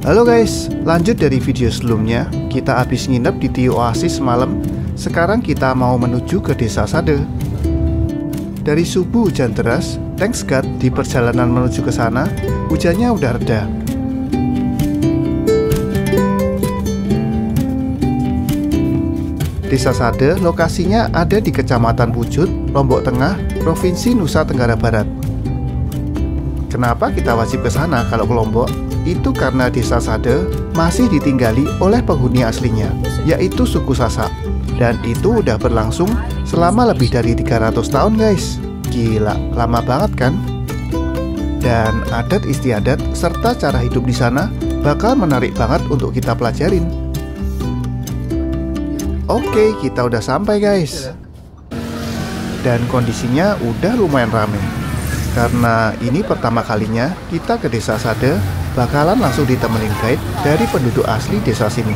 Halo guys, lanjut dari video sebelumnya. Kita habis nginep di Tea Oasis semalam. Sekarang kita mau menuju ke desa Sade. Dari subuh hujan deras, thanks God di perjalanan menuju ke sana, hujannya udah reda. Desa Sade lokasinya ada di Kecamatan Pujut, Lombok Tengah, Provinsi Nusa Tenggara Barat. Kenapa kita wajib ke sana kalau ke Lombok? Itu karena desa Sade masih ditinggali oleh penghuni aslinya, yaitu suku Sasak. Dan itu udah berlangsung selama lebih dari 300 tahun guys. Gila, lama banget kan? Dan adat istiadat serta cara hidup di sana bakal menarik banget untuk kita pelajarin. Oke, kita udah sampai guys. Dan kondisinya udah lumayan ramai. Karena ini pertama kalinya kita ke desa Sade, bakalan langsung ditemenin guide dari penduduk asli desa sini.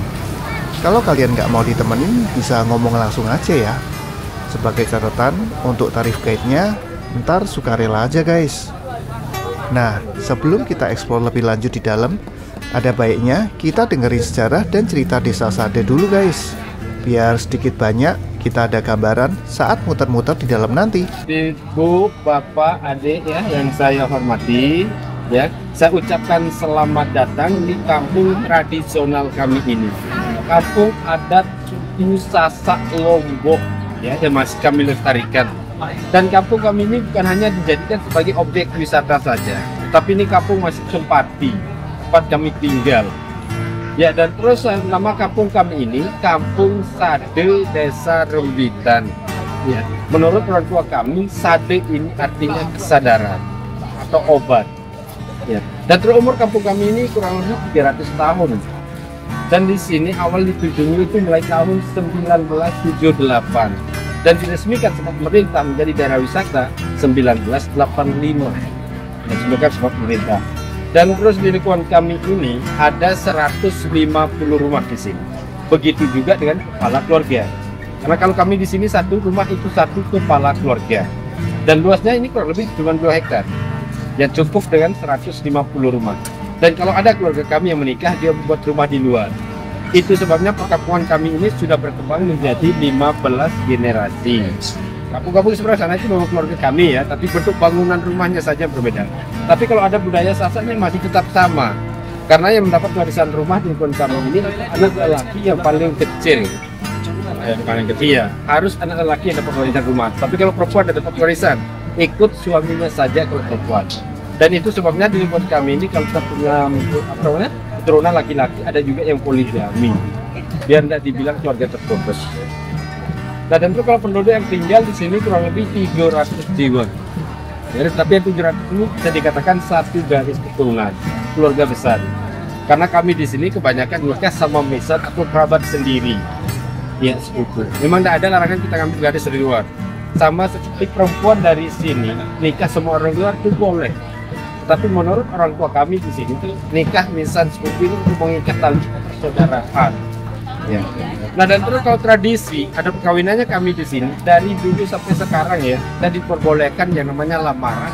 Kalau kalian nggak mau ditemenin, bisa ngomong langsung aja ya. Sebagai catatan, untuk tarif guide-nya, ntar sukarela aja guys. Nah, sebelum kita explore lebih lanjut di dalam, ada baiknya kita dengerin sejarah dan cerita desa Sade dulu guys. Biar sedikit banyak kita ada gambaran saat muter-muter di dalam nanti. Ibu, Bapak, Adik ya yang saya hormati, ya, saya ucapkan selamat datang di kampung tradisional kami ini. Kampung adat suku Sasak Lombok ya, yang masih kami lestarikan. Dan kampung kami ini bukan hanya dijadikan sebagai objek wisata saja, tapi ini kampung masih tempati, tempat kami tinggal. Ya, dan terus nama kampung kami ini Kampung Sade Desa Rembitan. Ya, menurut orang tua kami, Sade ini artinya kesadaran atau obat. Ya, dan terus umur kampung kami ini kurang lebih 300 tahun. Dan di sini awal dikunjungi itu mulai tahun 1978 dan diresmikan sama pemerintah menjadi daerah wisata 1985. Diresmikan sama pemerintah. Dan terus di lingkungan kami ini ada 150 rumah di sini. Begitu juga dengan kepala keluarga. Karena kalau kami di sini satu rumah itu satu kepala keluarga. Dan luasnya ini kurang lebih cuma 2 hektar. Ya cukup dengan 150 rumah. Dan kalau ada keluarga kami yang menikah, dia membuat rumah di luar. Itu sebabnya perkampungan kami ini sudah berkembang menjadi 15 generasi. Kampung-kampung sebelah sana itu memang keluarga kami ya, tapi bentuk bangunan rumahnya saja berbeda. Tapi kalau ada budaya Sasaknya masih tetap sama. Karena yang mendapat warisan rumah di lingkungan kami ini anak lelaki yang paling kecil. Yang paling kecil ya, harus anak lelaki yang dapat warisan rumah. Tapi kalau perempuan yang dapat warisan, ikut suaminya saja kalau perempuan. Dan itu sebabnya di lingkungan kami ini kalau kita punya keturunan laki-laki, ada juga yang poligami. Biar tidak dibilang keluarga terputus. Nah, dan itu kalau penduduk yang tinggal di sini kurang lebih 300 jiwa. Ya, tapi yang 700 ini bisa dikatakan satu garis keturunan, keluarga besar. Karena kami di sini kebanyakan nikah sama mesan atau kerabat sendiri. Ya, sepupu. Memang tidak ada larangan kita ngambil garis dari luar. Sama seperti perempuan dari sini nikah sama orang luar itu boleh. Tapi menurut orang tua kami di sini itu nikah mesan sepupu ini untuk mengikat tali persaudaraan. Ya. Nah, dan terus kalau tradisi ada perkawinannya kami di sini dari dulu sampai sekarang ya, dan diperbolehkan yang namanya lamaran.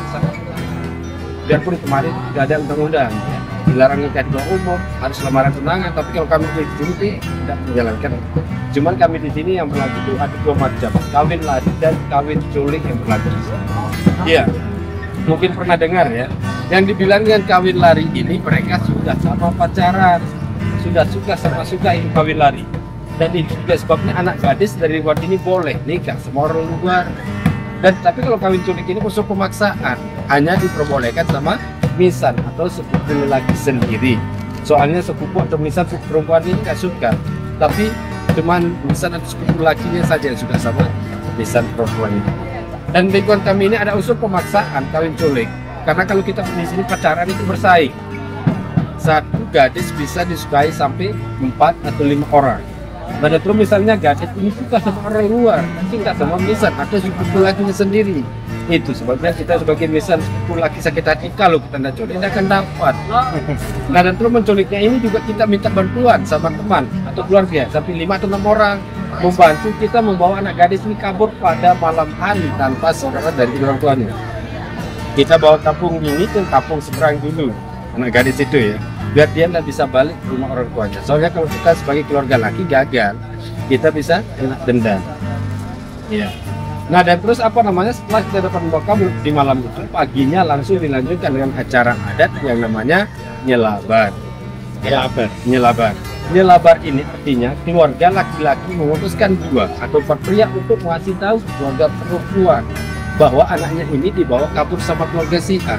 Biarpun kemarin tidak ada undang-undang, ya. Dilarang nikah di bawah umur, harus lamaran tunangan. Tapi kalau kami di sini tidak menjalankan. Cuman kami di sini yang berlaku itu ada 2 macam, kawin lari dan kawin culik yang berlaku di sini. Iya, mungkin pernah dengar ya. Yang dibilang dengan kawin lari ini mereka sudah sama pacaran, sudah suka sama suka ini kawin lari. Dan itu juga sebabnya anak gadis dari luar ini boleh nikah sama orang luar. Dan tapi kalau kawin culik ini unsur pemaksaan, hanya diperbolehkan sama misan atau sepupu lelaki sendiri. Soalnya sepupu atau misan sepupu perempuan ini nggak suka, tapi cuman misan atau sepupu lakinya saja yang suka sama misan perempuan ini. Dan di lingkungan kami ini ada unsur pemaksaan kawin culik, karena kalau kita di sini pacaran itu bersaing. Satu gadis bisa disukai sampai 4 atau 5 orang. Nah, terus misalnya gadis ini suka sama orang luar, tapi nggak sama misan atau sepupu lakinya sendiri. Itu sebabnya kita sebagai misan sepupu laki sakit hati, kalau kita tidak culik tidak akan dapat. Nah, dan terus menculiknya ini juga kita minta bantuan sama teman atau keluarga sampai 5 atau 6 orang membantu kita membawa anak gadis ini kabur pada malam hari tanpa saudara dari orang tuanya. Kita bawa kampung ini ke kampung seberang dulu, anak gadis itu ya. biar dia nggak bisa balik ke rumah orang tuanya. Soalnya kalau kita sebagai keluarga laki gagal, kita bisa kena denda. Ya. Nah, dan terus apa namanya, setelah kita dapat membawa kabur di malam itu, paginya langsung dilanjutkan dengan acara adat yang namanya nyelabar. Nyelabar. Nyelabar ini artinya keluarga laki-laki memutuskan dua atau pria untuk mengasih tahu keluarga perempuan bahwa anaknya ini dibawa kabur sama keluarga si A,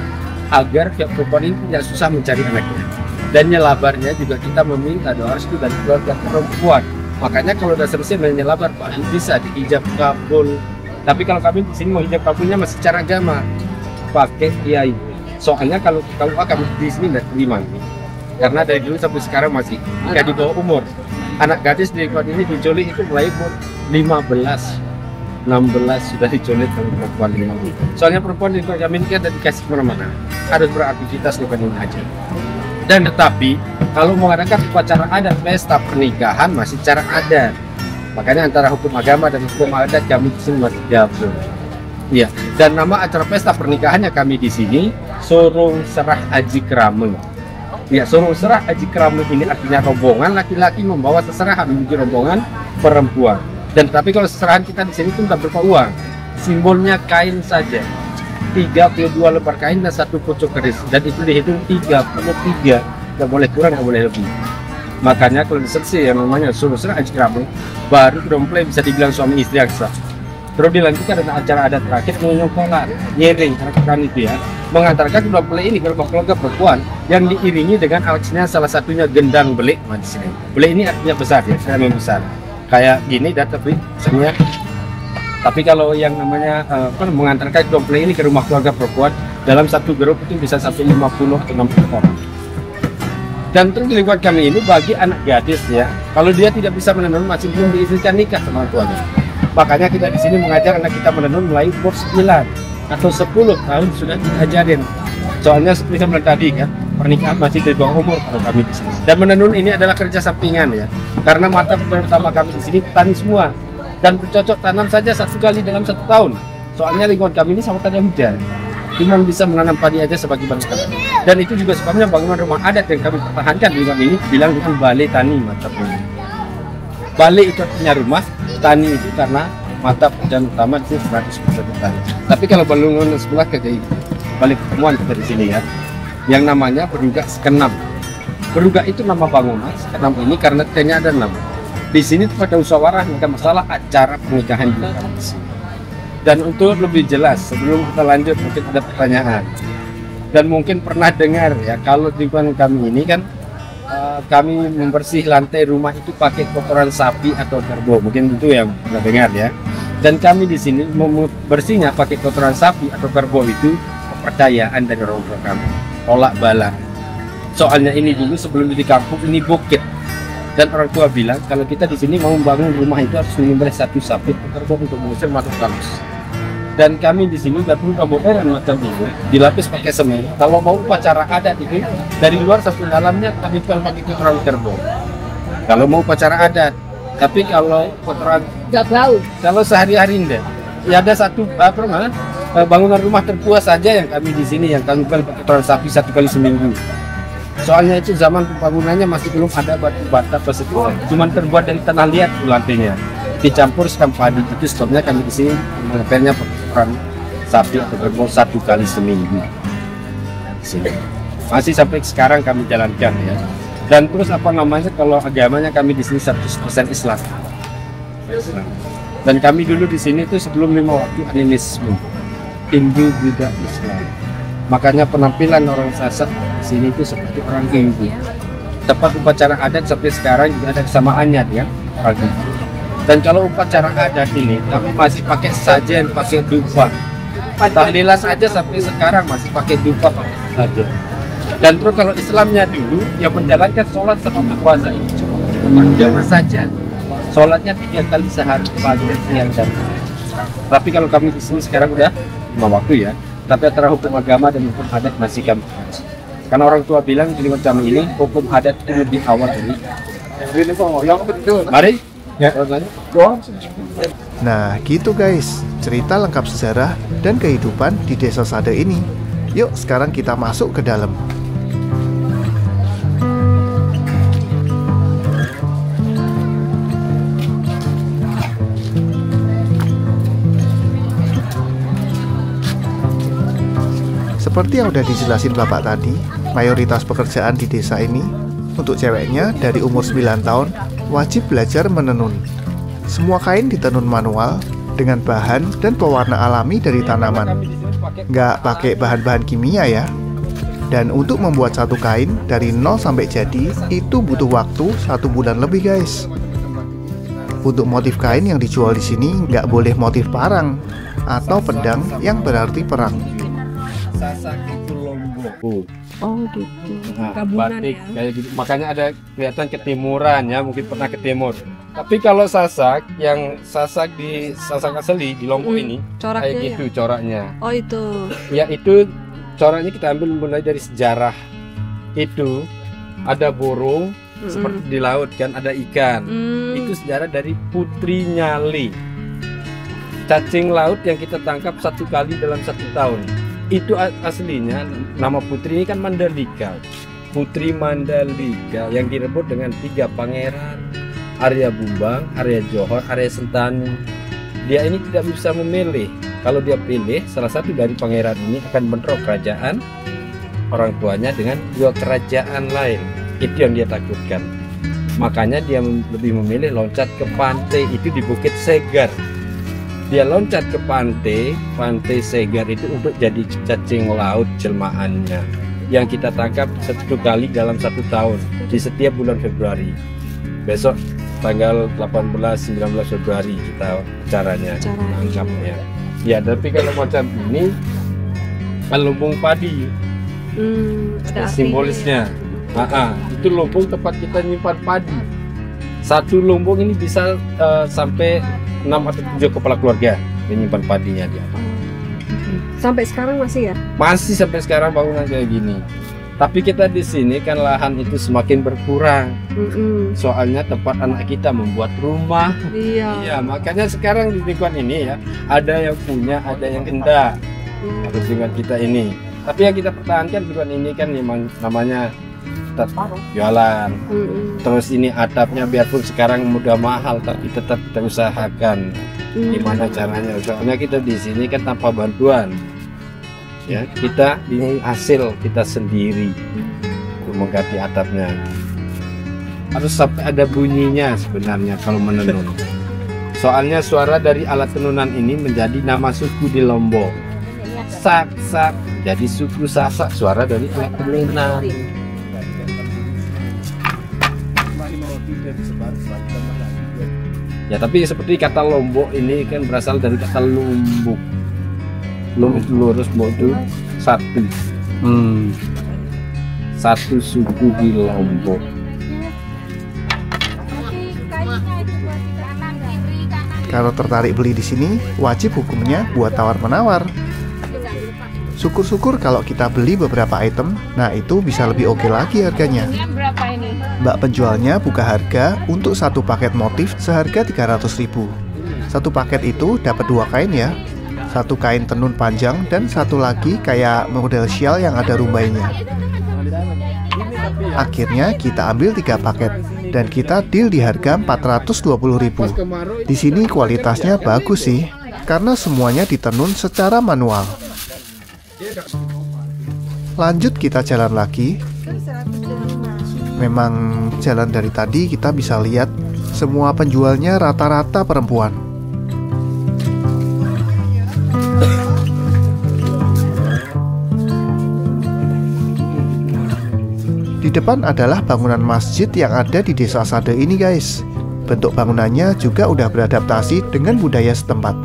agar pihak perempuan ini tidak susah mencari anaknya. Dan nyelabarnya juga kita meminta doa restu dari keluarga perempuan. Makanya kalau udah selesai menyelabar, Pak, bisa diijab kabul. Tapi kalau kami di sini mau hijab kabulnya masih secara agama, pakai kiai. Soalnya kalau kami di sini tidak terima, karena dari dulu sampai sekarang masih nggak di bawah umur. Anak gadis di lingkungan ini diculik itu mulai umur 15, 16 sudah diculik kalau perempuan 15. Soalnya perempuan di lingkungan kami ini kan dikasih kemana-mana, harus beraktivitas di lingkungan aja. Dan tetapi kalau mengadakan upacara adat pesta pernikahan masih cara adat. Makanya antara hukum agama dan hukum adat kami di sini masih gabung. Iya. Dan nama acara pesta pernikahannya kami di sini Surung Serah Aji Krame. Ya, Surung Serah Aji Krame ini artinya rombongan laki-laki membawa seserahan menuju rombongan perempuan. Dan tapi kalau seserahan kita di sini itu tidak berupa uang, simbolnya kain saja. 32 lembar kain dan 1 pucuk keris, dan itu dihitung 33, nggak boleh kurang, nggak boleh lebih. Makanya kalau diselesai yang namanya Surung Serah Aji Krame, baru domplay bisa dibilang suami istri yang sah. Terus dilanjutkan dengan acara adat terakhir menyongkolan, nyering, rekan itu ya, mengantarkan kedua mempelai ini ke rumah keluarga perempuan yang diiringi dengan alatnya, salah satunya gendang belik. Belik ini artinya besar ya, saya besar. Kayak gini dan tapi kalau yang namanya mengantarkan kedua mempelai ini ke rumah keluarga perempuan dalam satu grup itu bisa sampai 50 atau 60 orang. Dan terus di lingkungan kami ini bagi anak gadis ya, kalau dia tidak bisa menenun masih belum diizinkan nikah sama tuanya. Makanya kita di sini mengajar anak kita menenun mulai umur 9 atau 10 tahun sudah diajarin. Soalnya seperti saya bilang tadi kan, pernikahan masih di bawah umur kalau kami di sini. Dan menenun ini adalah kerja sampingan ya, karena mata pertama kami di sini petani semua. Dan bercocok tanam saja 1 kali dalam 1 tahun. Soalnya lingkungan kami ini sama tanah hujan, cuma bisa menanam padi aja sebagai bangsa. Dan itu juga sebabnya bangunan rumah adat yang kami pertahankan di lingkungan ini bilang dengan balai tani mata pencaharian. Balai itu artinya rumah, tani itu karena mata pencaharian utama itu 100% tani. Tapi kalau bangunan sebelah kayak balai pertemuan kita di sini ya, yang namanya Berugak Sekenam. Berugak itu nama bangunan, Sekenam ini karena T-nya ada 6. Di sini pada musyawarah tentang masalah acara pernikahan di sini. Dan untuk lebih jelas, sebelum kita lanjut mungkin ada pertanyaan. Dan mungkin pernah dengar ya, kalau di lingkungan kami ini kan kami membersih lantai rumah itu pakai kotoran sapi atau kerbau. Mungkin itu yang pernah dengar ya. Dan kami di sini membersihnya pakai kotoran sapi atau kerbau itu kepercayaan dari orang tua kami. Tolak bala. Soalnya ini dulu sebelum di kampung ini bukit. Dan orang tua bilang kalau kita di sini mau membangun rumah itu harus menyembelih 1 sapi kerbau untuk mengusir makhluk halus. Dan kami di sini nggak perlu modern macam itu, dilapis pakai semen. Kalau mau upacara adat itu dari luar sampai dalamnya kami pakai kotoran kerbau. Kalau mau upacara adat, tapi kalau kotoran nggak tahu. Kalau sehari-hari enggak. Ya ada satu bangunan rumah tertua saja yang kami di sini yang kami pakai kotoran sapi 1 kali seminggu. Soalnya itu zaman pembangunannya masih belum ada batu bata persekutuan, cuma terbuat dari tanah liat lantainya, dicampur sekam padi. Itu sebabnya kami di sini mengepelnya kotoran sapi atau kerbau 1 kali seminggu. Sini. Masih sampai sekarang kami jalankan ya. Dan terus apa namanya, kalau agamanya kami di sini 100% Islam. Dan kami dulu di sini itu sebelum 5 waktu animisme, Hindu, Buddha, Islam. Makanya penampilan orang Sasak di sini itu seperti orang Hindu. Tempat upacara adat sampai sekarang juga ada kesamaannya ya, orang Hindu. Dan kalau upacara adat ini kami masih pakai sajen, pakai dupa. Tahlilan saja sampai sekarang masih pakai dupa, pakai sajen. Dan terus kalau Islamnya dulu yang menjalankan sholat sama puasa itu cuma jamaah saja. Sholatnya 3 kali sehari, pagi, siang, dan malam. Tapi kalau kami di sini sekarang udah 5 waktu ya. Tapi antara hukum agama dan hukum adat masih kami. Karena orang tua bilang di lingkungan kami ini hukum adat itu lebih awal dari. Mari. Ya. Nah gitu guys, cerita lengkap sejarah dan kehidupan di Desa Sade ini. Yuk sekarang kita masuk ke dalam. Seperti yang udah dijelasin bapak tadi, mayoritas pekerjaan di desa ini untuk ceweknya dari umur 9 tahun wajib belajar menenun. Semua kain ditenun manual dengan bahan dan pewarna alami dari tanaman. Nggak pakai bahan-bahan kimia ya. Dan untuk membuat satu kain dari nol sampai jadi itu butuh waktu 1 bulan lebih guys. Untuk motif kain yang dijual di sini nggak boleh motif parang atau pedang yang berarti perang. Sasak itu Lombok. Oh gitu. Nah, Gabungan batik ya. kayak gitu. Makanya ada kelihatan ketimuran ya, mungkin pernah ke timur. Tapi kalau sasak yang sasak di sasak asli di Lombok ini Coraknya kayak gitu coraknya. Oh itu. Ya itu coraknya kita ambil mulai dari sejarah. Itu ada burung seperti di laut kan, ada ikan. Itu sejarah dari Putri Nyali. Cacing laut yang kita tangkap 1 kali dalam 1 tahun. Itu aslinya nama putri ini kan Mandalika. Putri Mandalika yang direbut dengan 3 pangeran, Arya Bumbang, Arya Johor, Arya Sentani. Dia ini tidak bisa memilih. Kalau dia pilih salah satu dari pangeran ini akan bentrok kerajaan orang tuanya dengan 2 kerajaan lain. Itu yang dia takutkan. Makanya dia lebih memilih loncat ke pantai itu di Bukit Segar. Dia loncat ke pantai Segar itu untuk jadi cacing laut jelmaannya yang kita tangkap 1 kali dalam 1 tahun di setiap bulan Februari. Besok tanggal 18-19 Februari kita caranya tangkapnya. Ya, tapi kalau macam ini kan lumbung padi, Ada simbolisnya. Itu lumbung tempat kita nyimpan padi. 1 lumbung ini bisa sampai 6 atau 7 kepala keluarga menyimpan padinya dia. Sampai sekarang masih ya? Masih sampai sekarang bangunan kayak gini. Tapi kita di sini kan lahan itu semakin berkurang. Soalnya tempat anak kita membuat rumah. Iya, makanya sekarang di lingkungan ini ya ada yang punya, ada yang enggak. Harus dengan kita ini. Tapi yang kita pertahankan lingkungan ini kan memang namanya tetap jualan. Terus ini atapnya biarpun sekarang udah mahal tapi tetap kita usahakan gimana caranya. Soalnya kita di sini kan tanpa bantuan. Ya, kita ini hasil kita sendiri untuk mengganti atapnya. Harus sampai ada bunyinya sebenarnya kalau menenun. Soalnya suara dari alat tenunan ini menjadi nama suku di Lombok. Sak sak jadi suku Sasak, suara dari alat tenunan. Ya, tapi seperti kata Lombok ini kan berasal dari kata lumbuk. Lum itu lurus, bok itu 1. 1 suku di Lombok. Kalau tertarik beli di sini, wajib hukumnya buat tawar-menawar. Syukur-syukur kalau kita beli beberapa item, nah itu bisa lebih oke lagi harganya. Berapa ini? Mbak penjualnya buka harga untuk 1 paket motif seharga 300.000. 1 paket itu dapat 2 kain ya. 1 kain tenun panjang dan 1 lagi kayak model shawl yang ada rumbainya. Akhirnya kita ambil 3 paket dan kita deal di harga 420.000. Di sini kualitasnya bagus sih, karena semuanya ditenun secara manual. Lanjut kita jalan lagi. Memang jalan dari tadi kita bisa lihat semua penjualnya rata-rata perempuan. Di depan adalah bangunan masjid yang ada di desa Sade ini guys. Bentuk bangunannya juga udah beradaptasi dengan budaya setempat.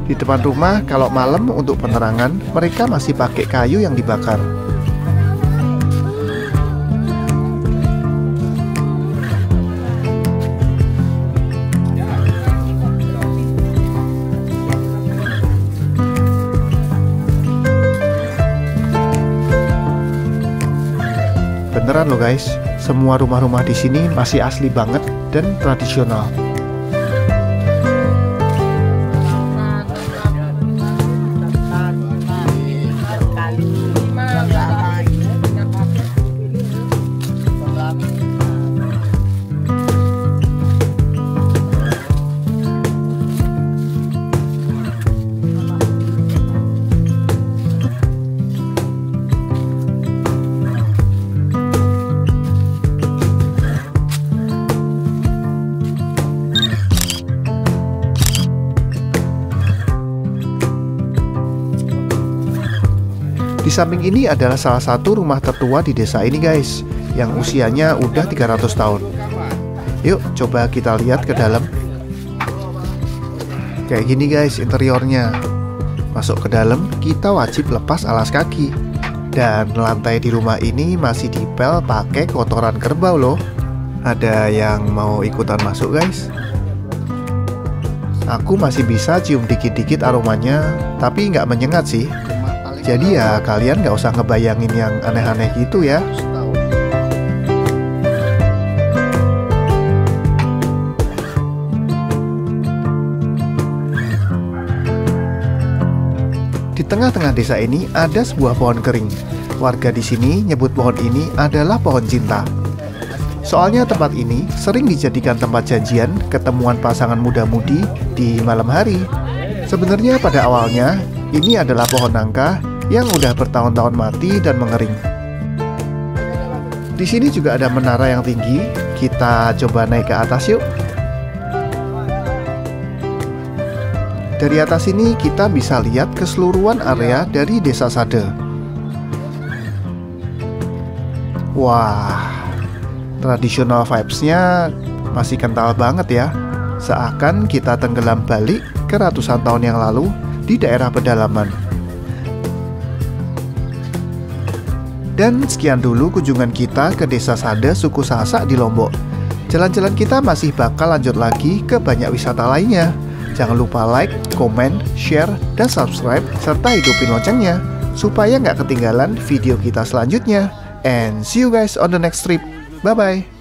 Di depan rumah kalau malam untuk penerangan mereka masih pakai kayu yang dibakar. Beneran loh guys, semua rumah-rumah di sini masih asli banget dan tradisional. Di samping ini adalah salah satu rumah tertua di desa ini guys, yang usianya udah 300 tahun. Yuk coba kita lihat ke dalam. Kayak gini guys interiornya. Masuk ke dalam kita wajib lepas alas kaki. Dan lantai di rumah ini masih dipel pakai kotoran kerbau loh. Ada yang mau ikutan masuk guys? Aku masih bisa cium dikit-dikit aromanya, tapi nggak menyengat sih. Jadi ya kalian nggak usah ngebayangin yang aneh-aneh gitu ya. Di tengah-tengah desa ini ada sebuah pohon kering. Warga di sini nyebut pohon ini adalah pohon cinta. Soalnya tempat ini sering dijadikan tempat janjian ketemuan pasangan muda-mudi di malam hari. Sebenarnya pada awalnya ini adalah pohon nangka yang udah bertahun-tahun mati dan mengering. Di sini juga ada menara yang tinggi. Kita coba naik ke atas yuk. Dari atas ini kita bisa lihat keseluruhan area dari Desa Sade. Wah, tradisional vibes-nya masih kental banget ya. Seakan kita tenggelam balik ke ratusan tahun yang lalu di daerah pedalaman. Dan sekian dulu kunjungan kita ke Desa Sade suku Sasak di Lombok. Jalan-jalan kita masih bakal lanjut lagi ke banyak wisata lainnya. Jangan lupa like, komen, share, dan subscribe, serta hidupin loncengnya supaya nggak ketinggalan video kita selanjutnya. And see you guys on the next trip. Bye-bye.